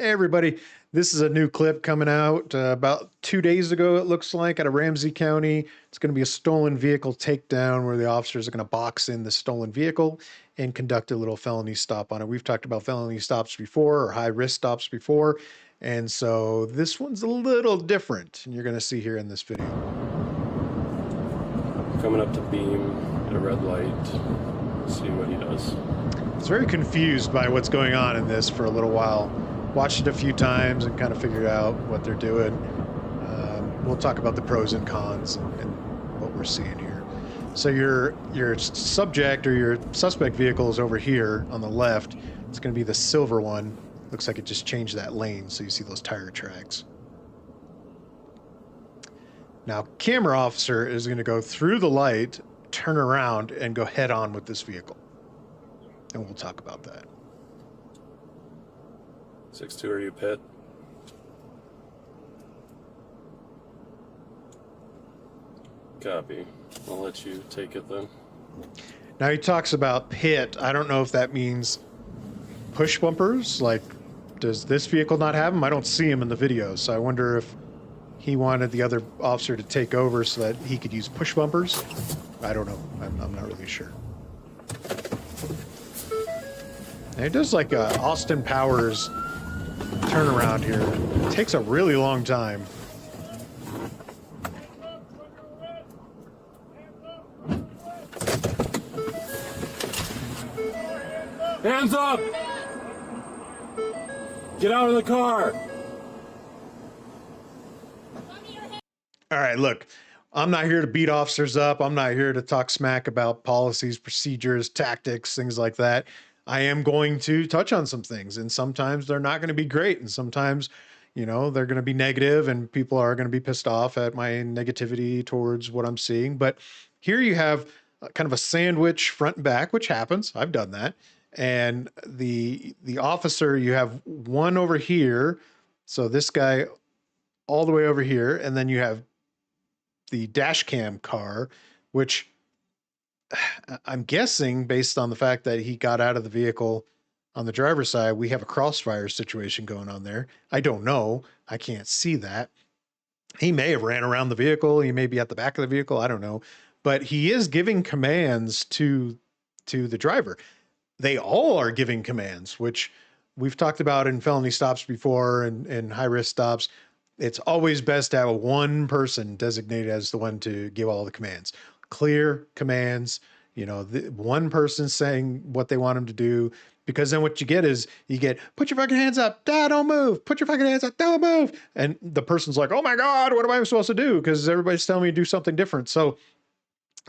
Hey everybody, this is a new clip coming out about 2 days ago, it looks like, out of Ramsey County. It's going to be a stolen vehicle takedown where the officers are going to box in the stolen vehicle and conduct a little felony stop on it. We've talked about felony stops before, or high risk stops before, and so this one's a little different, and you're going to see here in this video. Coming up to beam at a red light, see what he does. I was very confused by what's going on in this for a little while. Watched it a few times and kind of figured out what they're doing. We'll talk about the pros and cons and what we're seeing here. So your subject or your suspect vehicle is over here on the left. It's going to be the silver one. Looks like it just changed that lane, so you see those tire tracks. Now, camera officer is going to go through the light, turn around, and go head on with this vehicle. And we'll talk about that. 6-2, are you pit? Copy. I'll let you take it then. Now he talks about pit. I don't know if that means push bumpers. Like, does this vehicle not have them? I don't see him in the video, so I wonder if he wanted the other officer to take over so that he could use push bumpers. I don't know. I'm not really sure. And it does like a Austin Powers turnaround here. It takes a really long time. Hands up! Get out of the car! All right, look, I'm not here to beat officers up. I'm not here to talk smack about policies, procedures, tactics, things like that. I am going to touch on some things, and sometimes they're not going to be great, and sometimes, you know, they're going to be negative, and people are going to be pissed off at my negativity towards what I'm seeing. But here you have kind of a sandwich front and back, which happens. I've done that. And the officer, you have one over here, so this guy all the way over here, and then you have the dash cam car, which I'm guessing, based on the fact that he got out of the vehicle on the driver's side, we have a crossfire situation going on there. I don't know. I can't see that. He may have ran around the vehicle. He may be at the back of the vehicle. I don't know. But he is giving commands to the driver. They all are giving commands, which we've talked about in felony stops before and high-risk stops. It's always best to have one person designated as the one to give all the commands. Clear commands, you know, one person saying what they want him to do, because then what you get is you get, put your fucking hands up, don't move, put your fucking hands up, don't move. And the person's like, oh my God, what am I supposed to do? Because everybody's telling me to do something different. So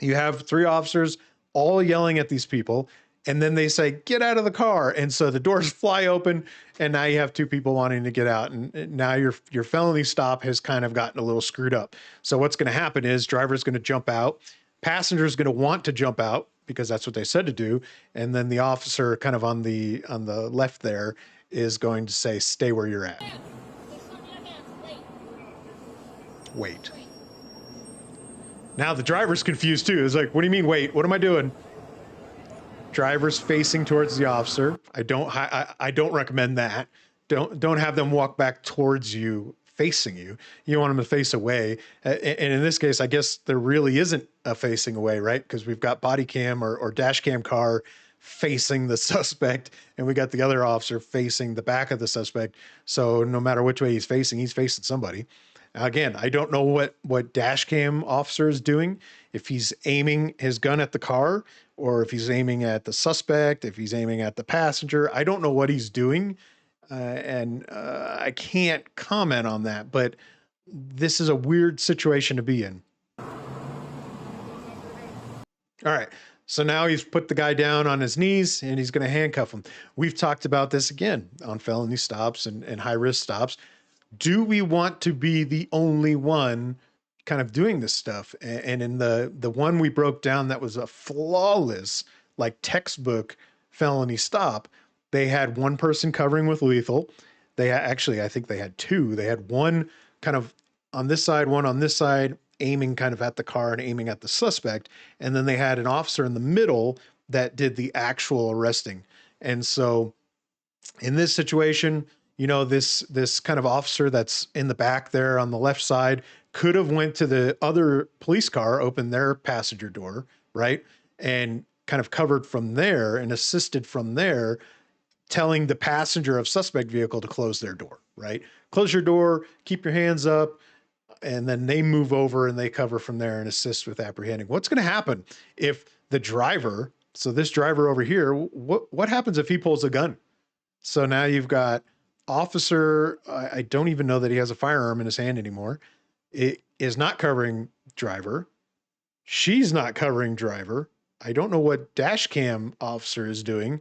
you have three officers all yelling at these people, and then they say, get out of the car. And so the doors fly open, and now you have two people wanting to get out. And now your felony stop has kind of gotten a little screwed up. So what's going to happen is driver's going to jump out. Passenger's going to want to jump out because that's what they said to do. And then the officer kind of on the left there is going to say, stay where you're at. Wait. Now the driver's confused too. It's like, what do you mean, wait? What am I doing? Driver's facing towards the officer. I don't recommend that. Don't have them walk back towards you, facing you. You want them to face away. And in this case, I guess there really isn't a facing away, right? Because we've got body cam or dash cam car facing the suspect, and we got the other officer facing the back of the suspect. So no matter which way he's facing somebody. Now, again, I don't know what dash cam officer is doing, if he's aiming his gun at the car or if he's aiming at the suspect, if he's aiming at the passenger. I don't know what he's doing, and I can't comment on that, but this is a weird situation to be in. All right. So now he's put the guy down on his knees and he's going to handcuff him. We've talked about this again on felony stops and high-risk stops. Do we want to be the only one kind of doing this stuff? And in the one we broke down that was a flawless, like textbook felony stop, they had one person covering with lethal. I think they had two. They had one kind of on this side, one on this side, aiming kind of at the car and aiming at the suspect. And then they had an officer in the middle that did the actual arresting. And so in this situation, you know, this kind of officer that's in the back there on the left side could have went to the other police car, opened their passenger door, right? And kind of covered from there and assisted from there, telling the passenger of suspect vehicle to close their door, right? Close your door, keep your hands up, and then they move over and they cover from there and assist with apprehending. What's going to happen if the driver, so this driver over here, what happens if he pulls a gun? So now you've got officer, I don't even know that he has a firearm in his hand anymore. It is not covering driver. She's not covering driver. I don't know what dash cam officer is doing,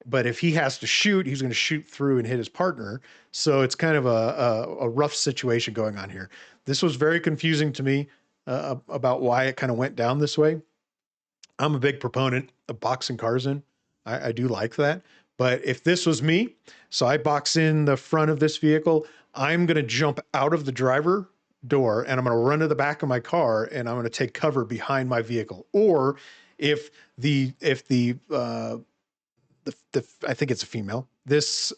but if he has to shoot, he's going to shoot through and hit his partner. So it's kind of a rough situation going on here. This was very confusing to me about why it kind of went down this way. I'm a big proponent of boxing cars in. I do like that. But if this was me, so I box in the front of this vehicle, I'm going to jump out of the driver door and I'm going to run to the back of my car and I'm going to take cover behind my vehicle. Or if the I think it's a female, this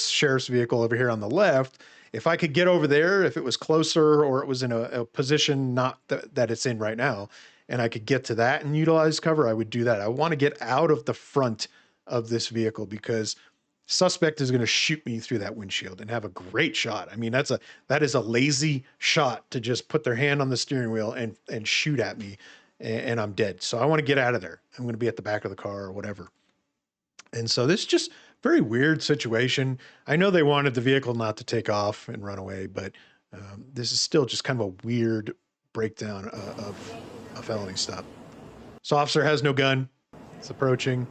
sheriff's vehicle over here on the left, if I could get over there, if it was closer or it was in a position not that it's in right now, and I could get to that and utilize cover, I would do that. I want to get out of the front of this vehicle because suspect is going to shoot me through that windshield and have a great shot. I mean, that is a lazy shot to just put their hand on the steering wheel and shoot at me and I'm dead. So I want to get out of there. I'm going to be at the back of the car or whatever. And so this is just very weird situation. I know they wanted the vehicle not to take off and run away, but this is still just kind of a weird breakdown of a felony stop. So officer has no gun. It's approaching.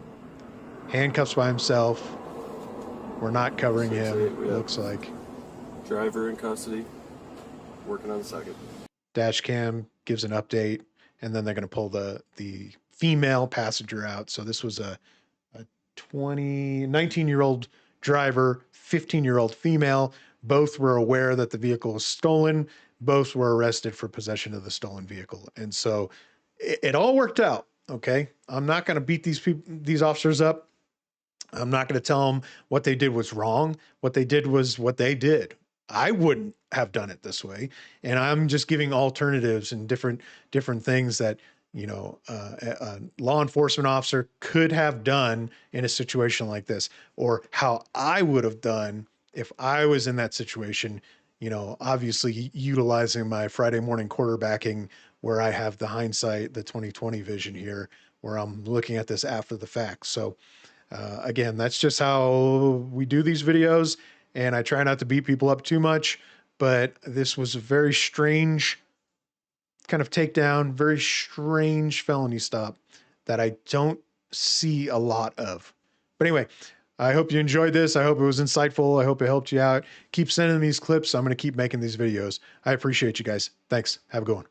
Handcuffs by himself. We're not covering him, it looks like. Driver in custody. Working on the second. Dash cam gives an update, and then they're going to pull the female passenger out. So this was a 19-year-old driver, 15-year-old female. Both were aware that the vehicle was stolen. Both were arrested for possession of the stolen vehicle. And so it all worked out. Okay. I'm not going to beat these officers up. I'm not going to tell them what they did was wrong. What they did was what they did. I wouldn't have done it this way. And I'm just giving alternatives and different things that, you know, a law enforcement officer could have done in a situation like this, or how I would have done if I was in that situation, you know, obviously utilizing my Friday morning quarterbacking where I have the hindsight, the 2020 vision here, where I'm looking at this after the fact. So again, that's just how we do these videos. And I try not to beat people up too much, but this was a very strange kind of takedown, very strange felony stop that I don't see a lot of. But anyway, I hope you enjoyed this. I hope it was insightful. I hope it helped you out. Keep sending these clips. I'm going to keep making these videos. I appreciate you guys. Thanks. Have a good one.